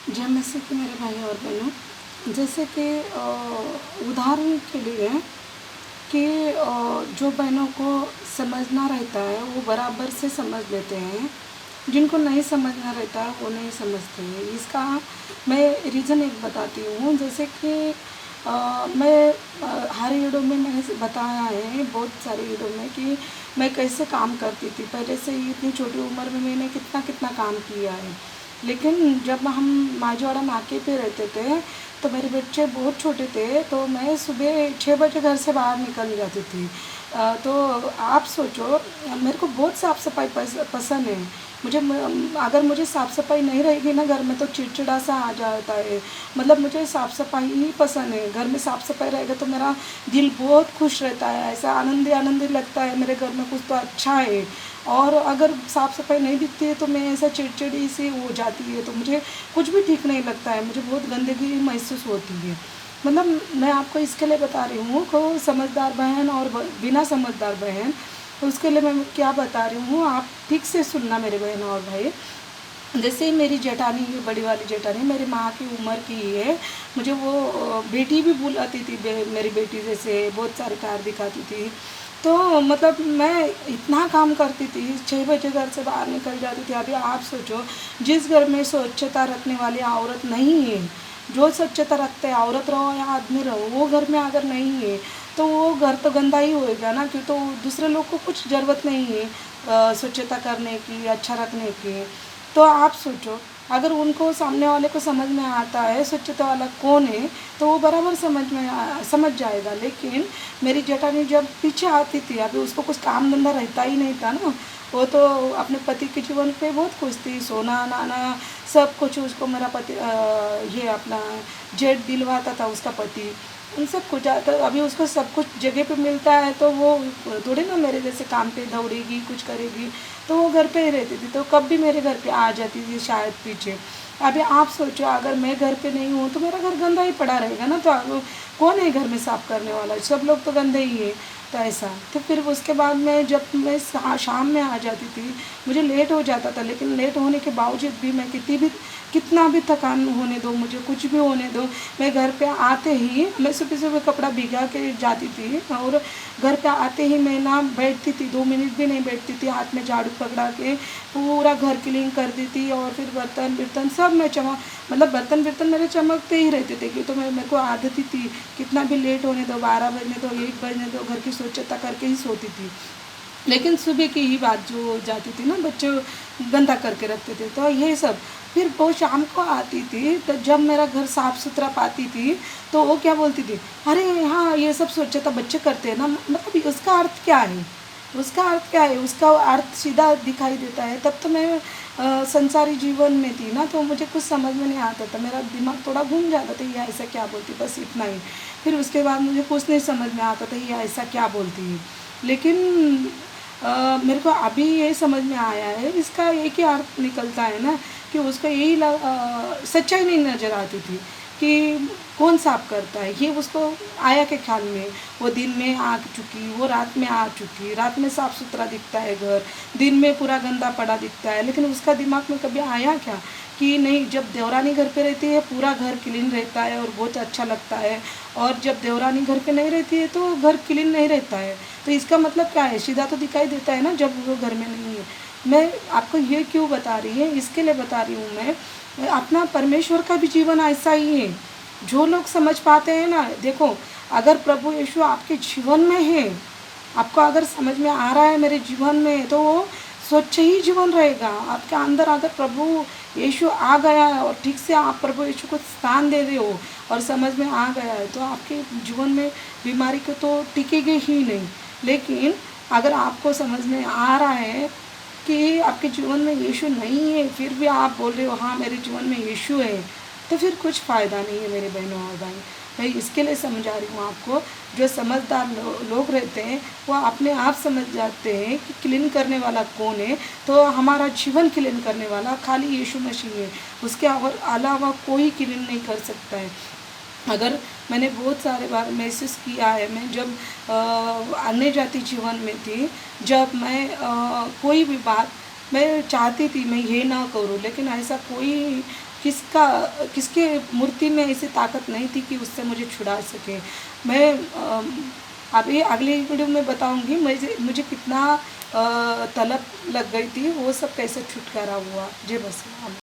जैसे कि मेरे भाई और बहनों, जैसे कि उदाहरण के लिए कि जो बहनों को समझना रहता है वो बराबर से समझ लेते हैं, जिनको नहीं समझना रहता है वो नहीं समझते हैं। इसका मैं रीज़न एक बताती हूँ। जैसे कि मैं हर वीडियो में मैंने बताया है, बहुत सारे वीडियो में, कि मैं कैसे काम करती थी पहले से ही। इतनी छोटी उम्र में मैंने कितना कितना काम किया है। लेकिन जब हम माजवाड़ा नाके पे रहते थे तो मेरे बच्चे बहुत छोटे थे, तो मैं सुबह 6 बजे घर से बाहर निकल जाती थी। तो आप सोचो, मेरे को बहुत साफ़ सफाई पसंद है। अगर मुझे साफ़ सफाई नहीं रहेगी ना घर में तो चिड़चिड़ा सा आ जाता है। मतलब मुझे साफ़ सफाई ही पसंद है। घर में साफ़ सफाई रहेगा तो मेरा दिल बहुत खुश रहता है, ऐसा आनंदी आनंदी लगता है मेरे घर में कुछ तो अच्छा है। और अगर साफ़ सफाई नहीं दिखती है तो मैं ऐसा चिड़चिड़ी सी हो जाती है, तो मुझे कुछ भी ठीक नहीं लगता है, मुझे बहुत गंदगी महसूस होती है। मतलब मैं आपको इसके लिए बता रही हूँ को समझदार बहन और बिना समझदार बहन, तो उसके लिए मैं क्या बता रही हूँ, आप ठीक से सुनना मेरे बहन और भाई। जैसे मेरी जेठानी, ये बड़ी वाली जेठानी मेरी माँ की उम्र की ही है। मुझे वो बेटी भी बुलाती थी, मेरी बेटी जैसे बहुत सारे कार्य दिखाती थी। तो मतलब मैं इतना काम करती थी, 6 बजे घर से बाहर निकल जाती थी। अभी आप सोचो, जिस घर में स्वच्छता रखने वाली औरत नहीं है, जो स्वच्छता रखते हैं, औरत रहो या आदमी रहो, वो घर में अगर नहीं है तो वो घर तो गंदा ही होएगा ना। क्यों, तो दूसरे लोग को कुछ ज़रूरत नहीं है स्वच्छता करने की, अच्छा रखने की। तो आप सोचो, अगर उनको, सामने वाले को समझ में आता है स्वच्छता वाला कौन है, तो वो बराबर समझ जाएगा। लेकिन मेरी जेठानी जब पीछे आती थी, अभी उसको कुछ काम धंधा रहता ही नहीं था ना, वो तो अपने पति के जीवन पे बहुत खुश थी। सोना नाना सब कुछ उसको मेरा पति ये अपना जेट दिलवाता था उसका पति, उन सब कुछ। तो अभी उसको सब कुछ जगह पे मिलता है तो वो थोड़ी ना मेरे जैसे काम पे दौड़ेगी, कुछ करेगी। तो वो घर पे ही रहती थी, तो कब भी मेरे घर पे आ जाती थी शायद पीछे। अभी आप सोचो, अगर मैं घर पे नहीं हूँ तो मेरा घर गंदा ही पड़ा रहेगा ना। तो कौन है घर में साफ़ करने वाला, सब लोग तो गंदे ही है। तो ऐसा, तो फिर उसके बाद में जब मैं शाम में आ जाती थी, मुझे लेट हो जाता था, लेकिन लेट होने के बावजूद भी मैं कितना भी थकान होने दो, मुझे कुछ भी होने दो, मैं घर पे आते ही, मैं सुबह सुबह कपड़ा भिगा के जाती थी और घर पे आते ही मैं ना बैठती थी, 2 मिनट भी नहीं बैठती थी, हाथ में झाड़ू पकड़ा के पूरा घर क्लीन कर दी थी। और फिर बर्तन वर्तन सब मैं मतलब बर्तन वर्तन मेरे चमकते ही रहते थे, क्योंकि तो मेरे को आदत ही थी, कितना भी लेट होने दो, 12 बजने दो, 1 बजने दो, घर की स्वच्छता करके ही सोती थी। लेकिन सुबह की ही बात जो जाती थी ना, बच्चे गंदा करके रखते थे, तो ये सब। फिर वो शाम को आती थी, तो जब मेरा घर साफ़ सुथरा पाती थी तो वो क्या बोलती थी, अरे हाँ ये सब स्वच्छता बच्चे करते हैं ना। मतलब उसका अर्थ क्या है, उसका अर्थ क्या है, उसका अर्थ सीधा दिखाई देता है। तब तो मैं संसारी जीवन में थी ना, तो मुझे कुछ समझ में नहीं आता था, मेरा दिमाग थोड़ा घूम जाता था, ये ऐसा क्या बोलती, बस इतना ही। फिर उसके बाद मुझे कुछ नहीं समझ में आता था, ये ऐसा क्या बोलती है। लेकिन मेरे को अभी ये समझ में आया है, इसका एक ही अर्थ निकलता है ना, कि उसको यही सच्चाई नहीं नज़र आती थी कि कौन साफ करता है। ये उसको आया के ख्याल में, वो दिन में आ चुकी, वो रात में आ चुकी, रात में साफ़ सुथरा दिखता है घर, दिन में पूरा गंदा पड़ा दिखता है। लेकिन उसका दिमाग में कभी आया क्या कि नहीं, जब देवरानी घर पे रहती है पूरा घर क्लीन रहता है और बहुत अच्छा लगता है, और जब देवरानी घर पे नहीं रहती है तो घर क्लीन नहीं रहता है। तो इसका मतलब क्या है, सीधा तो दिखाई देता है ना जब वो घर में नहीं है। मैं आपको ये क्यों बता रही है, इसके लिए बता रही हूँ मैं, अपना परमेश्वर का भी जीवन ऐसा ही है। जो लोग समझ पाते हैं ना, देखो, अगर प्रभु यीशु आपके जीवन में है, आपको अगर समझ में आ रहा है मेरे जीवन में, तो वो स्वच्छ ही जीवन रहेगा आपके अंदर। अगर प्रभु यीशु आ गया है और ठीक से आप प्रभु यीशु को स्थान दे रहे हो और समझ में आ गया है, तो आपके जीवन में बीमारी को तो टिकेगी ही नहीं। लेकिन अगर आपको समझ में आ रहा है कि आपके जीवन में यीशु नहीं है, फिर भी आप बोल रहे हो हाँ मेरे जीवन में यीशु है, तो फिर कुछ फ़ायदा नहीं है मेरे बहनों और भाई। मैं इसके लिए समझा रही हूँ आपको, जो समझदार लोग रहते हैं वो अपने आप समझ जाते हैं कि क्लीन करने वाला कौन है। तो हमारा जीवन क्लीन करने वाला खाली यीशु मसीह है, उसके अलावा कोई क्लीन नहीं कर सकता है। अगर मैंने बहुत सारे बार महसूस किया है, मैं जब अन्य जाति जीवन में थी, जब मैं कोई भी बात मैं चाहती थी मैं ये ना करूँ, लेकिन ऐसा कोई किसके मूर्ति में ऐसी ताकत नहीं थी कि उससे मुझे छुड़ा सके। मैं अभी अगली वीडियो में बताऊंगी मुझे कितना तलब लग गई थी, वो सब कैसे छुटकारा हुआ। जय बसराम।